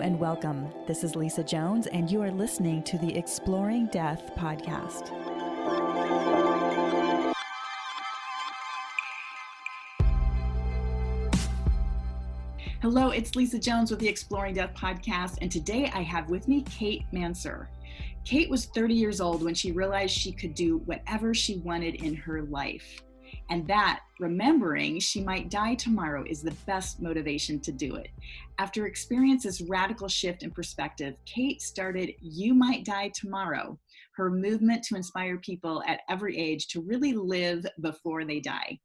and welcome. This is Lisa Jones, and you are listening to the Exploring Death podcast. Hello, it's Lisa Jones with the Exploring Death podcast, and today I have with me Kate Manser. Kate was 30 years old when she realized she could do whatever she wanted in her life. And that, remembering she might die tomorrow, is the best motivation to do it. After experiencing this radical shift in perspective, Kate started You Might Die Tomorrow, her movement to inspire people at every age to really live before they die.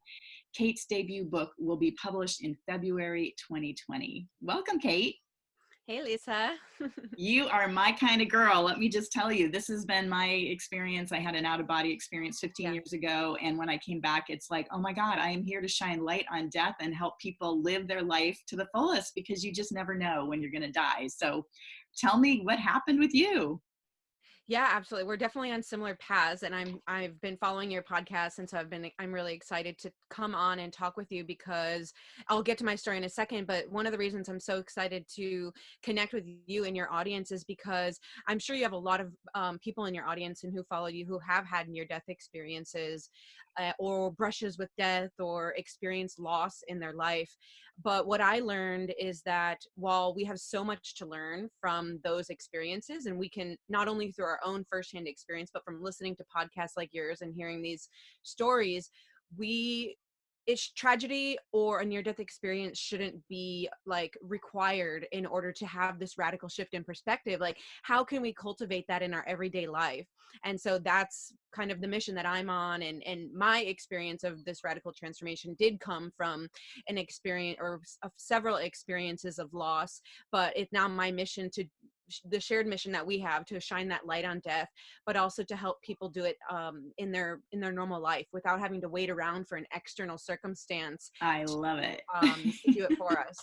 Kate's debut book will be published in February 2020. Welcome, Kate. Hey, Lisa. You are my kind of girl. Let me just tell you, this has been my experience. I had an out-of-body experience 15 years ago. And when I came back, it's like, oh my God, I am here to shine light on death and help people live their life to the fullest, because you just never know when you're going to die. So tell me what happened with you. Yeah, absolutely. We're definitely on similar paths, and I've been following your podcast, and so I'm really excited to come on and talk with you, because I'll get to my story in a second. But one of the reasons I'm so excited to connect with you and your audience is because I'm sure you have a lot of people in your audience and who follow you who have had near-death experiences or brushes with death or experienced loss in their life. But what I learned is that while we have so much to learn from those experiences, and we can not only through our own firsthand experience, but from listening to podcasts like yours and hearing these stories, it's tragedy or a near-death experience shouldn't be like required in order to have this radical shift in perspective. Like, how can we cultivate that in our everyday life? And so that's kind of the mission that I'm on. And my experience of this radical transformation did come from an experience or several experiences of loss, but it's now my mission to the shared mission that we have to shine that light on death, but also to help people do it in their normal life without having to wait around for an external circumstance. I love it. To do it for us.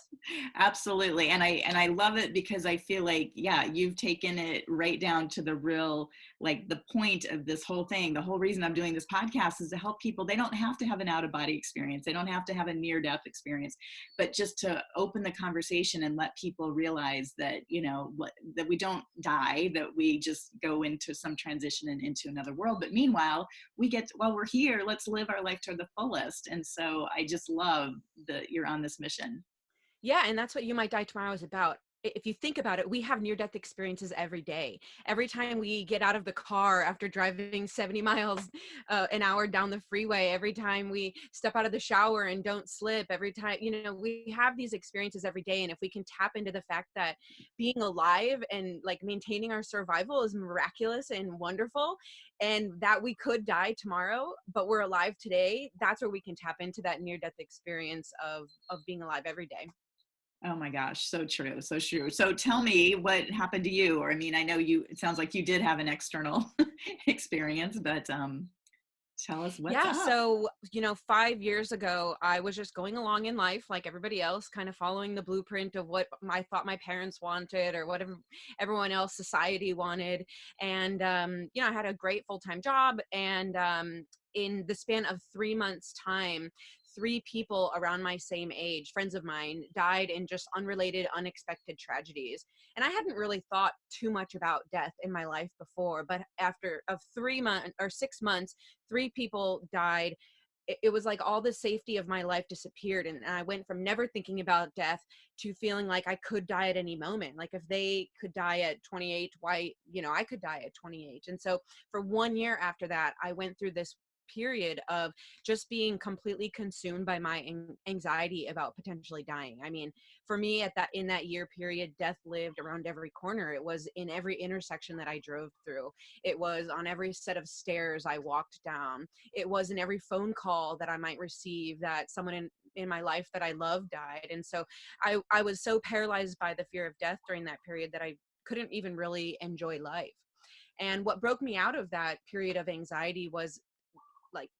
Absolutely. And I love it because I feel like, yeah, you've taken it right down to the real, like the point of this whole thing. The whole reason I'm doing this podcast is to help people. They don't have to have an out-of-body experience. They don't have to have a near-death experience, but just to open the conversation and let people realize that, you know, that we don't die, that we just go into some transition and into another world. But meanwhile, while we're here, let's live our life to the fullest. And so I just love that you're on this mission. Yeah, and that's what You Might Die Tomorrow is about. If you think about it, we have near-death experiences every day. Every time we get out of the car after driving 70 miles an hour down the freeway, every time we step out of the shower and don't slip, every time, we have these experiences every day. And if we can tap into the fact that being alive and like maintaining our survival is miraculous and wonderful, and that we could die tomorrow, but we're alive today, that's where we can tap into that near-death experience of being alive every day. Oh my gosh, so true, so true. So tell me what happened to you, or I mean, I know it sounds like you did have an external experience, but tell us what's Yeah, up. so 5 years ago, I was just going along in life like everybody else, kind of following the blueprint of what I thought my parents wanted or whatever everyone else society wanted. And I had a great full-time job, and in the span of 3 months' time, three people around my same age, friends of mine, died in just unrelated, unexpected tragedies. And I hadn't really thought too much about death in my life before, but after 3 months or 6 months, three people died. It was like all the safety of my life disappeared, and I went from never thinking about death to feeling like I could die at any moment. Like, if they could die at 28, why, I could die at 28. And so for 1 year after that, I went through this period of just being completely consumed by my anxiety about potentially dying. I mean, for me in that year period, death lived around every corner. It was in every intersection that I drove through. It was on every set of stairs I walked down. It was in every phone call that I might receive that someone in my life that I love died. And so I was so paralyzed by the fear of death during that period that I couldn't even really enjoy life. And what broke me out of that period of anxiety was, like,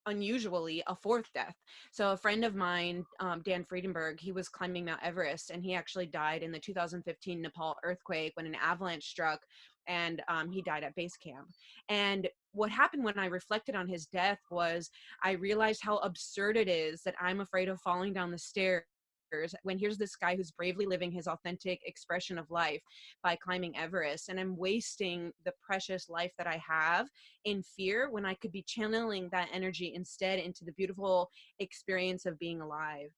unusually, a fourth death. So a friend of mine, Dan Friedenberg, he was climbing Mount Everest, and he actually died in the 2015 Nepal earthquake when an avalanche struck, and he died at base camp. And what happened when I reflected on his death was I realized how absurd it is that I'm afraid of falling down the stairs when here's this guy who's bravely living his authentic expression of life by climbing Everest, and I'm wasting the precious life that I have in fear when I could be channeling that energy instead into the beautiful experience of being alive.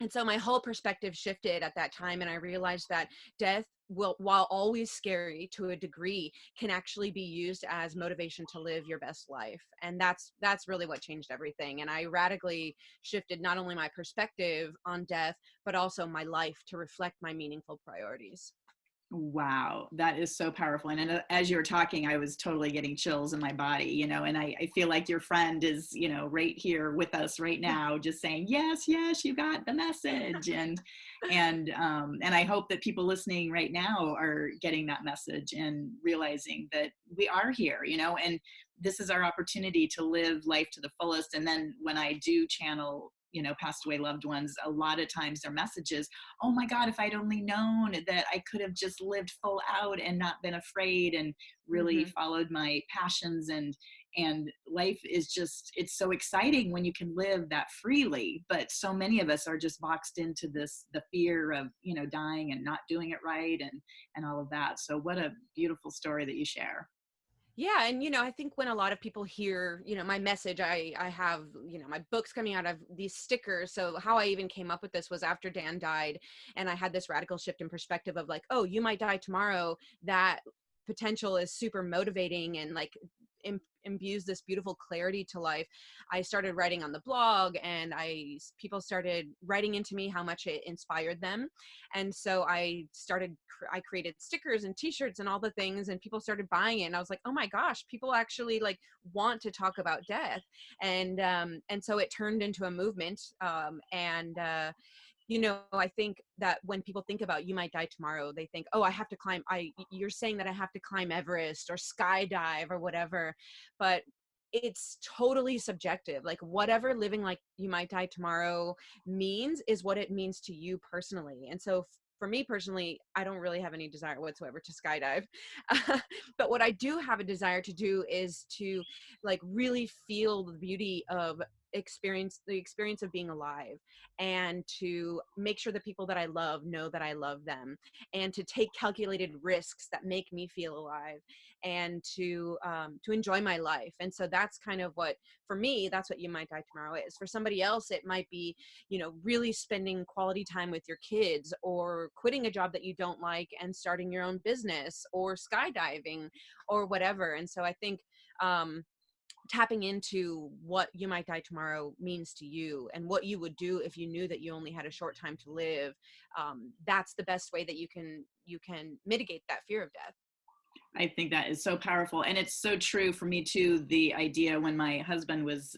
And so my whole perspective shifted at that time, and I realized that death will, while always scary to a degree, can actually be used as motivation to live your best life. And that's really what changed everything. And I radically shifted not only my perspective on death, but also my life to reflect my meaningful priorities. Wow, that is so powerful. And as you were talking, I was totally getting chills in my body, and I feel like your friend is, right here with us right now, just saying, yes, yes, you got the message. And I hope that people listening right now are getting that message and realizing that we are here, and this is our opportunity to live life to the fullest. And then when I do channel, passed away loved ones, a lot of times their messages, oh my God, if I'd only known that I could have just lived full out and not been afraid and really Hmm. followed my passions. And life is just, it's so exciting when you can live that freely. But so many of us are just boxed into the fear of, dying and not doing it right, and all of that. So what a beautiful story that you share. Yeah, and I think when a lot of people hear, my message, I have, my books coming out of these stickers. So how I even came up with this was after Dan died, and I had this radical shift in perspective of like, oh, you might die tomorrow. That potential is super motivating and like imbues this beautiful clarity to life. I started writing on the blog, and people started writing into me how much it inspired them. And so I created stickers and t-shirts and all the things, and people started buying it, and I was like, oh my gosh, people actually like want to talk about death. And so it turned into a movement. I think that when people think about you might die tomorrow, they think, oh, I have to climb. You're saying that I have to climb Everest or skydive or whatever, but it's totally subjective. Like whatever living like you might die tomorrow means is what it means to you personally. And so for me personally, I don't really have any desire whatsoever to skydive. But what I do have a desire to do is to like really feel the beauty of the experience of being alive, and to make sure the people that I love know that I love them, and to take calculated risks that make me feel alive, and to enjoy my life. And so that's kind of what, for me, that's what you might die tomorrow is. For somebody else, it might be, really spending quality time with your kids, or quitting a job that you don't like and starting your own business, or skydiving, or whatever. And so I think tapping into what you might die tomorrow means to you, and what you would do if you knew that you only had a short time to live, that's the best way that you can mitigate that fear of death. I think that is so powerful. And it's so true for me too. The idea when my husband was,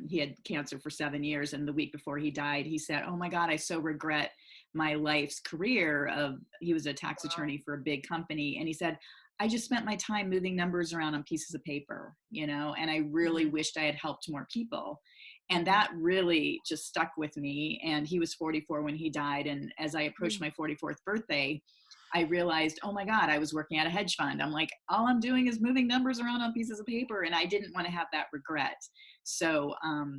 he had cancer for 7 years. And the week before he died, he said, oh my God, I so regret my life's career of, he was a tax Wow. attorney for a big company. And he said, I just spent my time moving numbers around on pieces of paper, and I really Hmm. wished I had helped more people. And Hmm. that really just stuck with me. And he was 44 when he died. And as I approached my 44th birthday, I realized, oh my God, I was working at a hedge fund. I'm like, all I'm doing is moving numbers around on pieces of paper. And I didn't want to have that regret. So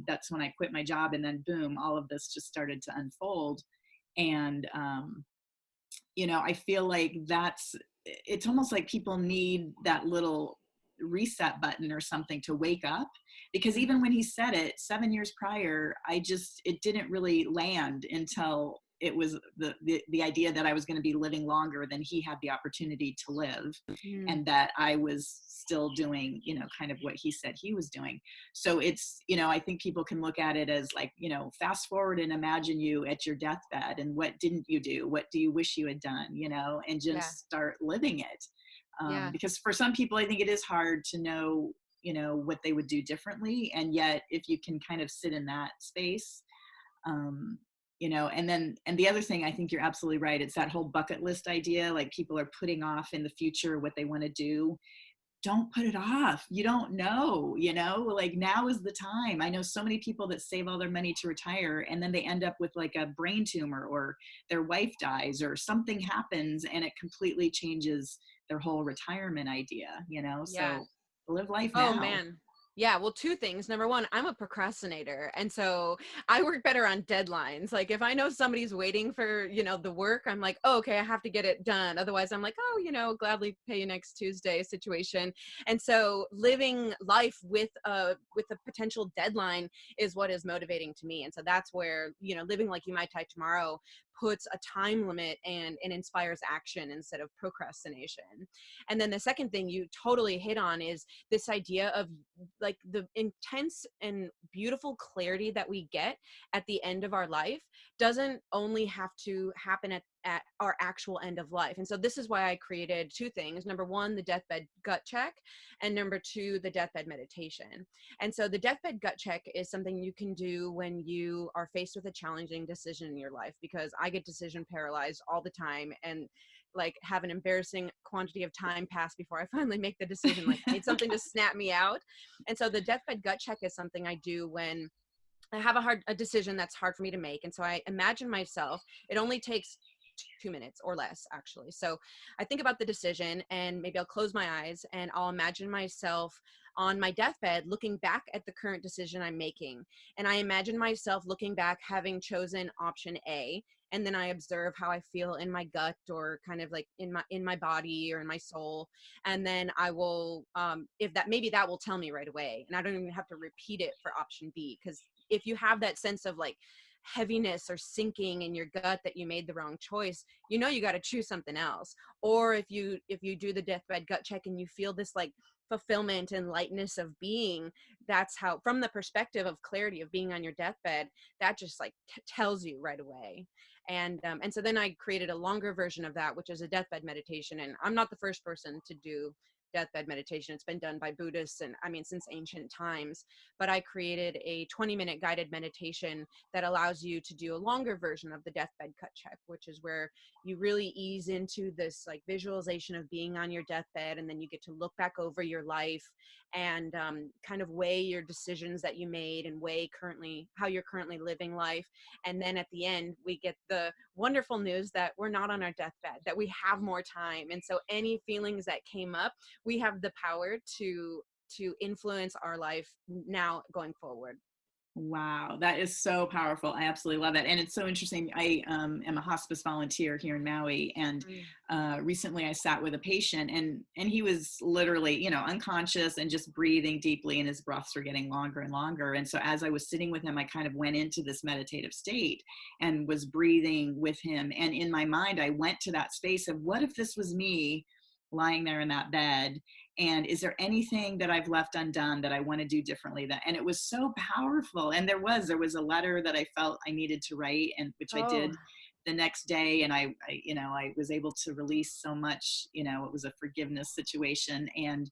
that's when I quit my job. And then boom, all of this just started to unfold. And, I feel like it's almost like people need that little reset button or something to wake up, because even Hmm. when he said it 7 years prior, it didn't really land until it was the idea that I was going to be living longer than he had the opportunity to live, Hmm. and that I was still doing, kind of what he said he was doing. So it's, I think people can look at it as like, fast forward and imagine you at your deathbed, and what didn't you do? What do you wish you had done? And Yeah. just start living it. Yeah. Because for some people, I think it is hard to know, what they would do differently. And yet, if you can kind of sit in that space, um, and the other thing, I think you're absolutely right. It's that whole bucket list idea. Like people are putting off in the future what they want to do. Don't put it off. You don't know, like now is the time. I know so many people that save all their money to retire, and then they end up with like a brain tumor, or their wife dies, or something happens, and it completely changes their whole retirement idea, Yeah. so live life Oh now. man. Yeah, well, two things. Number one, I'm a procrastinator. And so I work better on deadlines. Like if I know somebody's waiting for, the work, I'm like, oh, okay, I have to get it done. Otherwise, I'm like, oh, gladly pay you next Tuesday situation. And so living life with a potential deadline is what is motivating to me. And so that's where, living like you might die tomorrow puts a time limit and inspires action instead of procrastination. And then the second thing you totally hit on is this idea of like the intense and beautiful clarity that we get at the end of our life doesn't only have to happen at our actual end of life. And so this is why I created two things. Number one, the deathbed gut check, and number two, the deathbed meditation. And so the deathbed gut check is something you can do when you are faced with a challenging decision in your life, because I get decision paralyzed all the time and like have an embarrassing quantity of time pass before I finally make the decision. Like I need something to snap me out. And so the deathbed gut check is something I do when I have a decision that's hard for me to make. And so I imagine myself, it only takes 2 minutes or less actually. So I think about the decision and maybe I'll close my eyes and I'll imagine myself on my deathbed looking back at the current decision I'm making. And I imagine myself looking back having chosen option A, and then I observe how I feel in my gut or kind of like in my body or in my soul. And then I will if that maybe that will tell me right away and I don't even have to repeat it for option B, because if you have that sense of like heaviness or sinking in your gut that you made the wrong choice, you got to choose something else. Or if you do the deathbed gut check and you feel this like fulfillment and lightness of being, that's how, from the perspective of clarity of being on your deathbed, that just like tells you right away. And so then I created a longer version of that, which is a deathbed meditation. And I'm not the first person to do deathbed meditation. It's been done by Buddhists and I mean since ancient times. But I created a 20-minute guided meditation that allows you to do a longer version of the deathbed cut check, which is where you really ease into this like visualization of being on your deathbed, and then you get to look back over your life and kind of weigh your decisions that you made and weigh currently how you're currently living life. And then at the end we get the wonderful news that we're not on our deathbed, that we have more time. And so any feelings that came up, we have the power to influence our life now going forward. Wow, that is so powerful. I absolutely love that. And it's so interesting. I am a hospice volunteer here in Maui. And Mm. recently I sat with a patient and he was literally, unconscious and just breathing deeply, and his breaths were getting longer and longer. And so as I was sitting with him, I kind of went into this meditative state and was breathing with him. And in my mind, I went to that space of what if this was me lying there in that bed, and is there anything that I've left undone that I want to do differently? And it was so powerful. And there was a letter that I felt I needed to write, and which I Oh, did the next day. And I was able to release so much. It was a forgiveness situation. And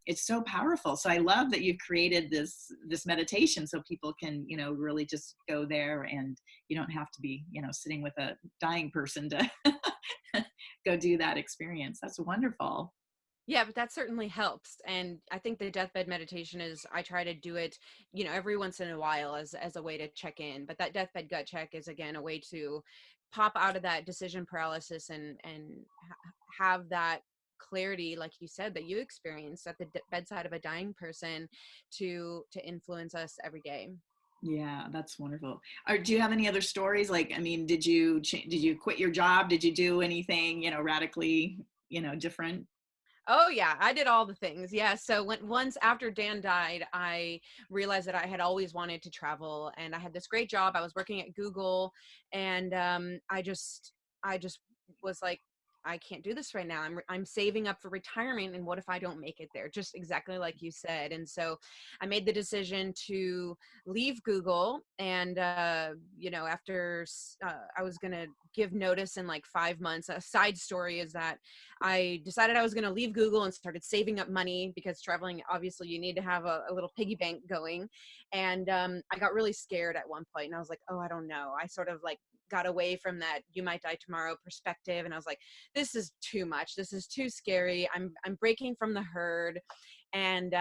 it's so powerful. So I love that you've created this meditation so people can really just go there, and you don't have to be sitting with a dying person to go do that experience. That's wonderful. yeah, but that certainly helps. And I think the deathbed meditation is, I try to do it, every once in a while as a way to check in. But that deathbed gut check is again a way to pop out of that decision paralysis and have that clarity, like you said, that you experienced at the bedside of a dying person to influence us every day. Yeah, that's wonderful. Do you have any other stories? Like, I mean, did you quit your job? Did you do anything, radically, different? Oh yeah, I did all the things. Yeah. So once after Dan died, I realized that I had always wanted to travel, and I had this great job. I was working at Google, and I just was like, I can't do this right now. I'm saving up for retirement, and what if I don't make it there? Just exactly like you said. And so I made the decision to leave Google, and after I was gonna give notice in like 5 months. A side story is that I decided I was going to leave Google and started saving up money, because traveling, obviously, you need to have a little piggy bank going. And I got really scared at one point, and I was like, oh, I don't know. I sort of like got away from that you might die tomorrow perspective, and I was like, this is too much. This is too scary. I'm breaking from the herd. And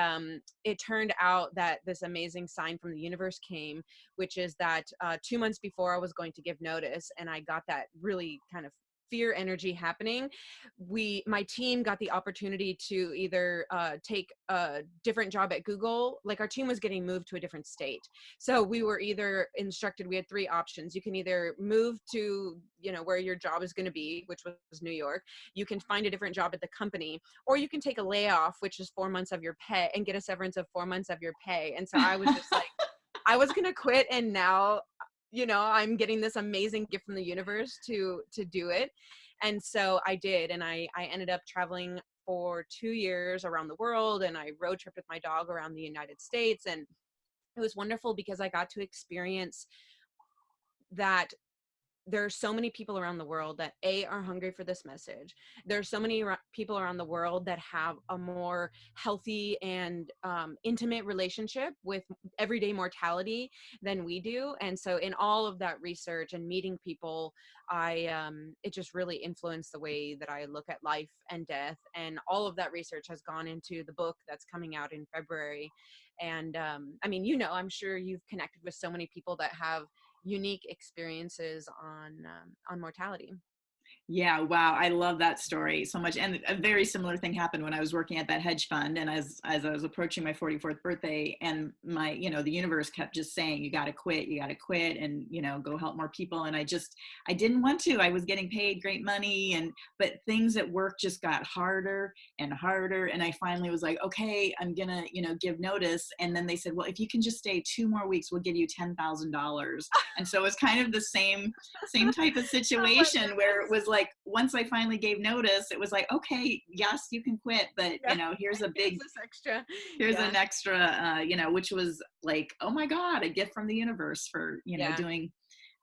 it turned out that this amazing sign from the universe came, which is that 2 months before I was going to give notice, and I got that really kind of fear energy happening, my team got the opportunity to either take a different job at Google. Like our team was getting moved to a different state. So we were either instructed, we had three options. You can either move to, where your job is going to be, which was New York. You can find a different job at the company, or you can take a layoff, which is 4 months of your pay, and get a severance of 4 months of your pay. And so I was just like, I was going to quit. And now, I'm getting this amazing gift from the universe to do it. And so I did. And I ended up traveling for 2 years around the world, and I road tripped with my dog around the United States. And it was wonderful because I got to experience that there are so many people around the world that are hungry for this message. There's so many people around the world that have a more healthy and intimate relationship with everyday mortality than we do. And so in all of that research and meeting people, it just really influenced the way that I look at life and death. And all of that research has gone into the book that's coming out in February. And I'm sure you've connected with so many people that have unique experiences on mortality. Yeah, wow. I love that story so much. And a very similar thing happened when I was working at that hedge fund. And as I was approaching my 44th birthday, and the universe kept just saying, you got to quit, and, go help more people. And I didn't want to. I was getting paid great money, but things at work just got harder and harder. And I finally was like, okay, I'm going to, give notice. And then they said, well, if you can just stay 2 more weeks, we'll give you $10,000. And so it was kind of the same type of situation where it was like, once I finally gave notice, it was like, okay, yes, you can quit, but here's an extra, which was like, oh my God, a gift from the universe for,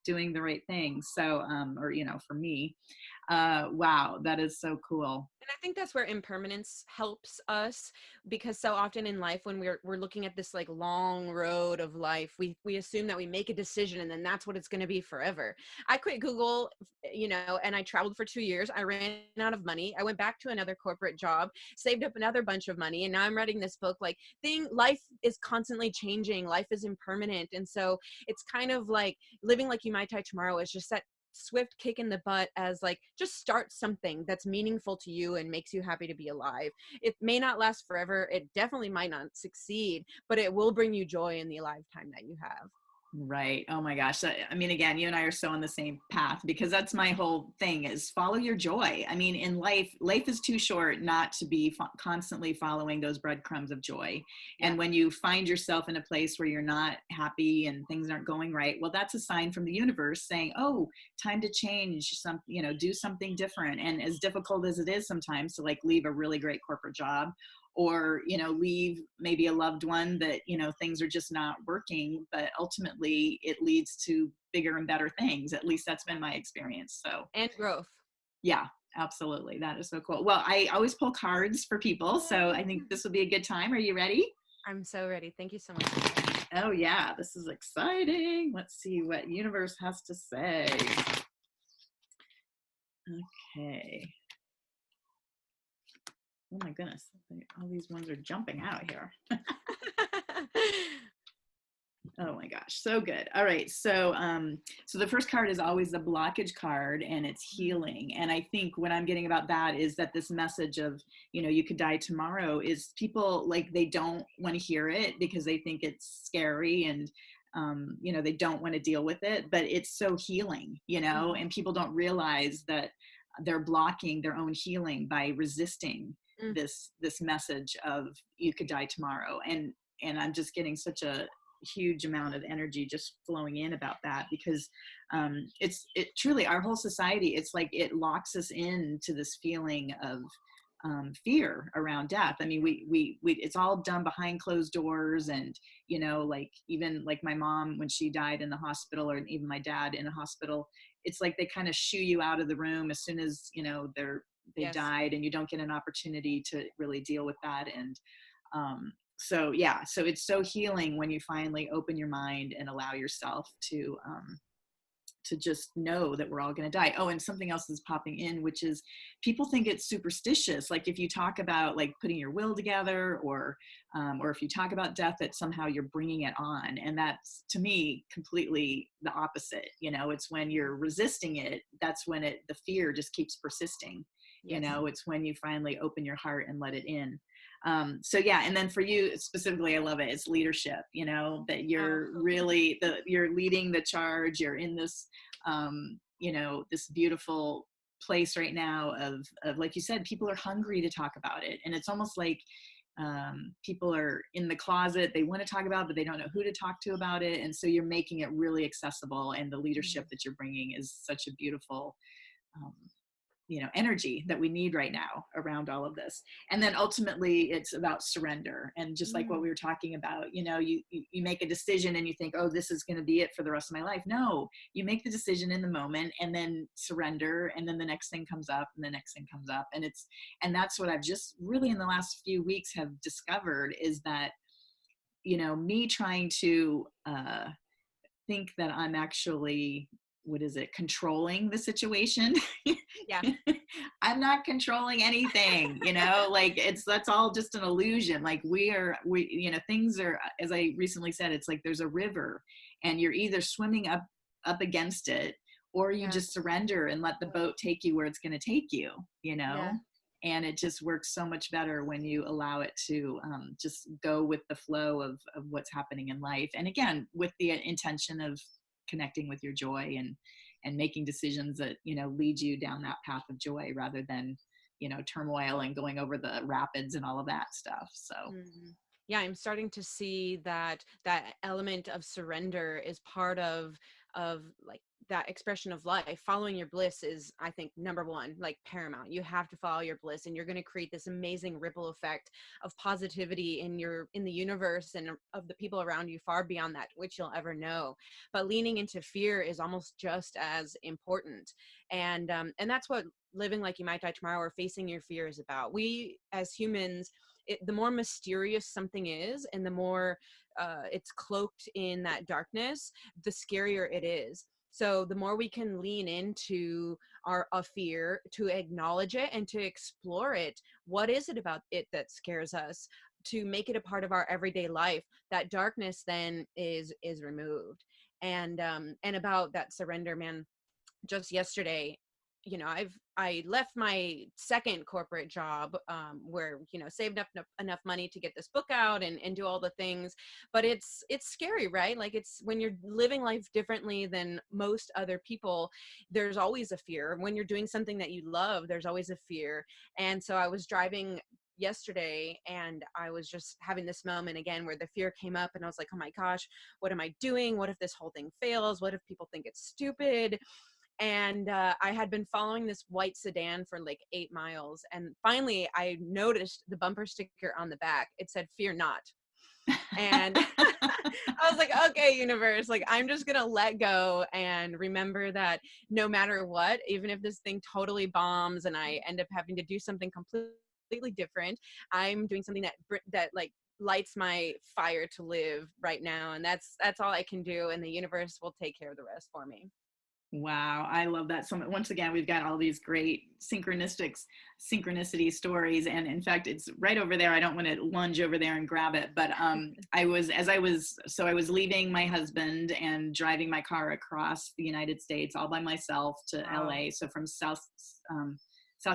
doing the right thing. So, for me, wow, that is so cool. And I think that's where impermanence helps us, because so often in life, when we're looking at this like long road of life, we assume that we make a decision and then that's what it's going to be forever. I quit Google, and I traveled for 2 years. I ran out of money. I went back to another corporate job, saved up another bunch of money, and now I'm writing this book. Like, life is constantly changing. Life is impermanent, and so it's kind of like living like you might die tomorrow is just that swift kick in the butt, as like, just start something that's meaningful to you and makes you happy to be alive. It may not last forever. It definitely might not succeed, but it will bring you joy in the lifetime that you have. Right. Oh my gosh. Again, you and I are so on the same path, because that's my whole thing, is follow your joy. In life is too short not to be constantly following those breadcrumbs of joy. Yeah. And when you find yourself in a place where you're not happy and things aren't going right, well, that's a sign from the universe saying, oh, time to change do something different. And as difficult as it is sometimes to like leave a really great corporate job, or leave maybe a loved one that things are just not working, but ultimately it leads to bigger and better things. At least that's been my experience. So, and growth. Yeah, absolutely. That is so cool. Well, I always pull cards for people, so I think this will be a good time. Are you ready? I'm so ready. Thank you so much. Oh yeah, this is exciting. Let's see what universe has to say. Okay. Oh my goodness, all these ones are jumping out here. Oh my gosh, so good. All right, so the first card is always the blockage card, and it's healing. And I think what I'm getting about that is that this message of, you could die tomorrow, is people, like, they don't want to hear it because they think it's scary, and they don't want to deal with it, but it's so healing, and people don't realize that they're blocking their own healing by resisting this Message of you could die tomorrow. And I'm just getting such a huge amount of energy just flowing in about that, because it truly, our whole society, it's like it locks us into this feeling of fear around death. We it's all done behind closed doors, and like, even like my mom, when she died in the hospital, or even my dad in a hospital, it's like they kind of shoo you out of the room as soon as they yes. died, and you don't get an opportunity to really deal with that. And so it's so healing when you finally open your mind and allow yourself to to just know that we're all going to die. Oh, and something else is popping in, which is people think it's superstitious. Like if you talk about like putting your will together, or if you talk about death, that somehow you're bringing it on. And that's, to me, completely the opposite. You know, it's when you're resisting it, that's when the fear just keeps persisting. Yes. You know, it's when you finally open your heart and let it in. So yeah, and then for you specifically, I love it. It's leadership, you know, that you're really you're leading the charge. You're in this, you know, this beautiful place right now of like you said, people are hungry to talk about it. And it's almost like people are in the closet, they want to talk about it, but they don't know who to talk to about it. And so you're making it really accessible. And the leadership that you're bringing is such a beautiful, you know, energy that we need right now around all of this. And then ultimately it's about surrender. And just like what we were talking about, you know, you make a decision and you think, oh, this is going to be it for the rest of my life. No, you make the decision in the moment and then surrender. And then the next thing comes up and the next thing comes up. And that's what I've just really in the last few weeks have discovered, is that, you know, me trying to think that I'm actually, what is it, controlling the situation. Yeah. I'm not controlling anything, you know, like that's all just an illusion. Like we, you know, things are, as I recently said, it's like there's a river and you're either swimming up against it, or you just surrender and let the boat take you where it's going to take you, you know. And it just works so much better when you allow it to just go with the flow of what's happening in life. And again, with the intention of connecting with your joy and making decisions that, you know, lead you down that path of joy, rather than, you know, turmoil and going over the rapids and all of that stuff. So yeah, I'm starting to see that element of surrender is part of like that expression of life. Following your bliss is, I think, number one, like paramount. You have to follow your bliss, and you're going to create this amazing ripple effect of positivity in the universe and of the people around you, far beyond that which you'll ever know. But leaning into fear is almost just as important. And that's what living like you might die tomorrow, or facing your fear, is about. We as humans, the more mysterious something is, and the more it's cloaked in that darkness, the scarier it is. So the more we can lean into a fear, to acknowledge it and to explore it, what is it about it that scares us, to make it a part of our everyday life, that darkness then is removed. And about that surrender, man, just yesterday, you know, I left my second corporate job, where, you know, saved up enough money to get this book out and do all the things. But it's scary, right? Like, it's when you're living life differently than most other people, there's always a fear. When you're doing something that you love, there's always a fear. And so I was driving yesterday, and I was just having this moment again where the fear came up, and I was like, oh my gosh, what am I doing? What if this whole thing fails? What if people think it's stupid? And I had been following this white sedan for like 8 miles. And finally I noticed the bumper sticker on the back. It said, "Fear not." And I was like, okay, universe, like, I'm just going to let go and remember that no matter what, even if this thing totally bombs and I end up having to do something completely different, I'm doing something that like lights my fire to live right now. And that's all I can do. And the universe will take care of the rest for me. wow, I love that so much. Once again, we've got all these great synchronicity stories, and in fact, it's right over there. I don't want to lunge over there and grab it, but I was leaving my husband and driving my car across the United States all by myself to LA. So from South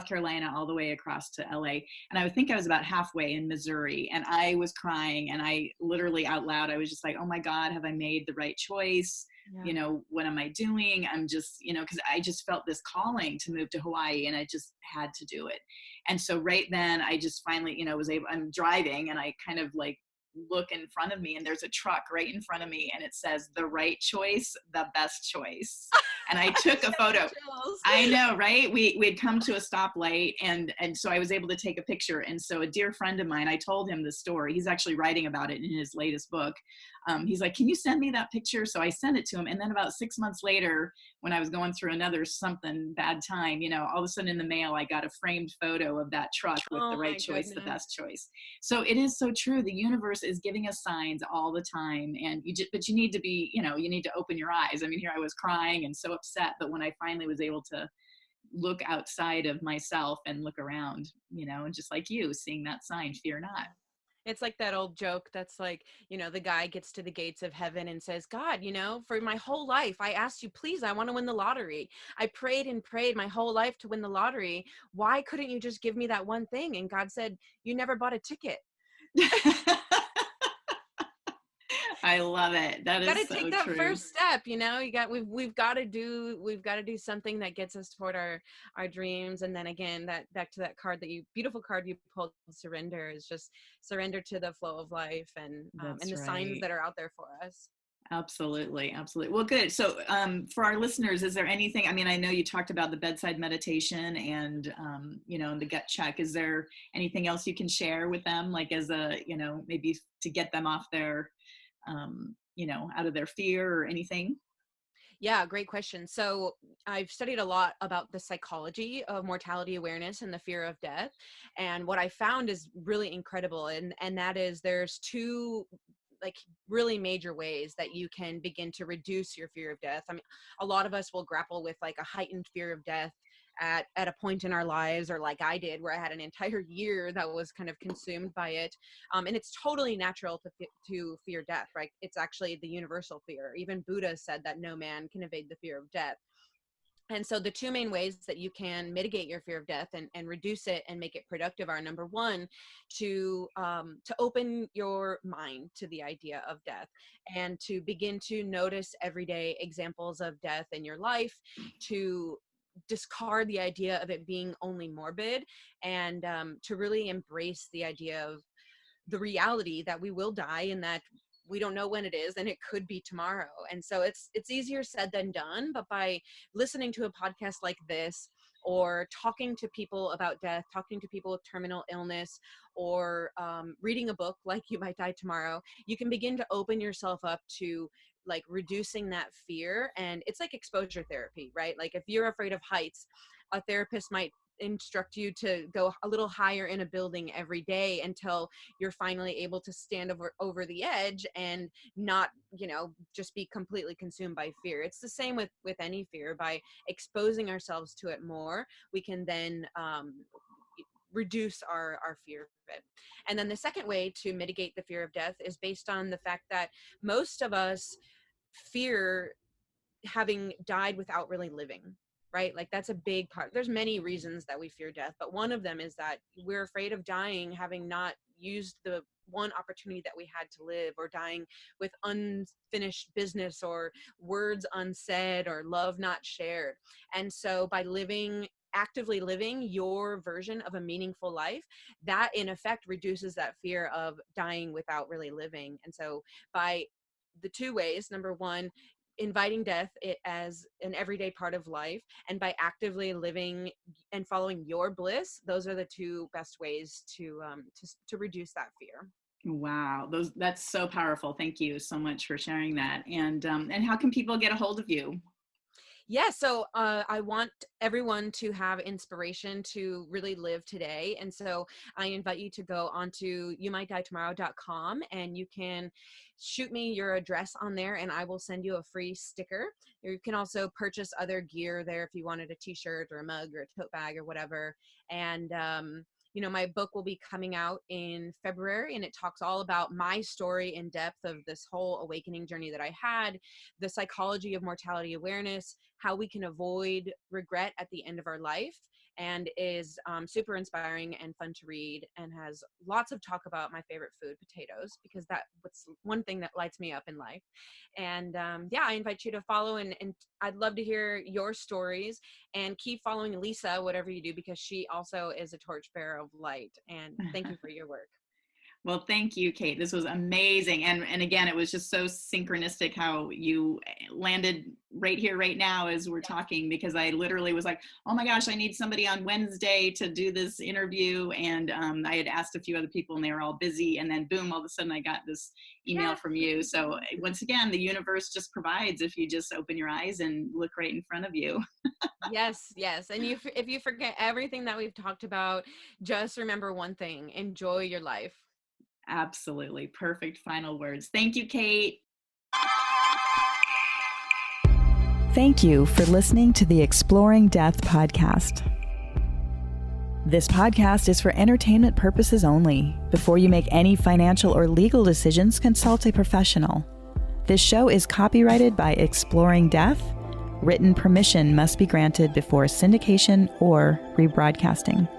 Carolina all the way across to LA. And I would think I was about halfway in Missouri, and I was crying, and I literally out loud, I was just like, oh my God, have I made the right choice? Yeah. You know, what am I doing? I'm just, you know, because I just felt this calling to move to Hawaii, and I just had to do it. And so right then I just finally, you know, I'm driving, and I kind of like look in front of me, and there's a truck right in front of me, and it says, "The right choice, the best choice." And I took a photo. I know, right? We'd come to a stoplight, and so I was able to take a picture. And so a dear friend of mine, I told him the story. He's actually writing about it in his latest book. He's like, "Can you send me that picture?" So I sent it to him. And then about 6 months later, when I was going through another something bad time, all of a sudden in the mail, I got a framed photo of that truck with the Oh right my choice, the goodness. best choice. So it is so true. The universe is giving us signs all the time, and but you need to be, you need to open your eyes. I mean, here I was crying and so upset, but when I finally was able to look outside of myself and look around, and just like you, seeing that sign, fear not. It's like that old joke that's like, the guy gets to the gates of heaven and says, God, for my whole life, I asked you, please, I want to win the lottery. I prayed and prayed my whole life to win the lottery. Why couldn't you just give me that one thing? And God said, you never bought a ticket. I love it. That Got is to take so that true. first step. We've got to do something that gets us toward our dreams. And then again, that back to that beautiful card you pulled, surrender, is just surrender to the flow of life, and That's the signs right. that are out there for us. Absolutely. Absolutely. Well, good. So, for our listeners, is there anything? I mean, I know you talked about the bedside meditation and, the gut check. Is there anything else you can share with them, like as a, maybe to get them off their, out of their fear or anything? Yeah, great question. So I've studied a lot about the psychology of mortality awareness and the fear of death. And what I found is really incredible. And that is, there's two like really major ways that you can begin to reduce your fear of death. I mean, a lot of us will grapple with like a heightened fear of death at a point in our lives, or like I did, where I had an entire year that was kind of consumed by it. And it's totally natural to fear death, right? It's actually the universal fear. Even Buddha said that no man can evade the fear of death. And so the two main ways that you can mitigate your fear of death and reduce it and make it productive are, number one, to open your mind to the idea of death and to begin to notice everyday examples of death in your life, to discard the idea of it being only morbid, and to really embrace the idea of the reality that we will die, and that we don't know when it is, and it could be tomorrow. And so it's easier said than done, but by listening to a podcast like this, or talking to people about death, talking to people with terminal illness, or reading a book like You Might Die Tomorrow, you can begin to open yourself up to like reducing that fear. And it's like exposure therapy, right? Like if you're afraid of heights, a therapist might instruct you to go a little higher in a building every day until you're finally able to stand over the edge and not, just be completely consumed by fear. It's the same with any fear. By exposing ourselves to it more, we can then reduce our fear of it. And then the second way to mitigate the fear of death is based on the fact that most of us fear having died without really living, right? Like that's a big part. There's many reasons that we fear death, but one of them is that we're afraid of dying having not used the one opportunity that we had to live, or dying with unfinished business, or words unsaid, or love not shared. And so by actively living your version of a meaningful life, that in effect reduces that fear of dying without really living. And so by the two ways, number one, inviting death as an everyday part of life, and by actively living and following your bliss, those are the two best ways to reduce that fear. Wow, that's so powerful. Thank you so much for sharing that. And how can people get a hold of you? Yeah, so I want everyone to have inspiration to really live today. And so I invite you to go onto youmightdietomorrow.com, and you can shoot me your address on there, and I will send you a free sticker. You can also purchase other gear there if you wanted a t-shirt or a mug or a tote bag or whatever. And my book will be coming out in February, and it talks all about my story in depth of this whole awakening journey that I had, the psychology of mortality awareness, how we can avoid regret at the end of our life, and is super inspiring and fun to read, and has lots of talk about my favorite food, potatoes, because that's one thing that lights me up in life. And yeah, I invite you to follow, and I'd love to hear your stories, and keep following Lisa, whatever you do, because she also is a torchbearer of light. And thank you for your work. Well, thank you, Kate. This was amazing. And again, it was just so synchronistic how you landed right here, right now, as we're talking, because I literally was like, oh my gosh, I need somebody on Wednesday to do this interview. And I had asked a few other people and they were all busy. And then boom, all of a sudden I got this email from you. So once again, the universe just provides if you just open your eyes and look right in front of you. Yes, yes. And if you forget everything that we've talked about, just remember one thing: enjoy your life. Absolutely. Perfect final words. Thank you, Kate. Thank you for listening to the Exploring Death podcast. This podcast is for entertainment purposes only. Before you make any financial or legal decisions, consult a professional. This show is copyrighted by Exploring Death. Written permission must be granted before syndication or rebroadcasting.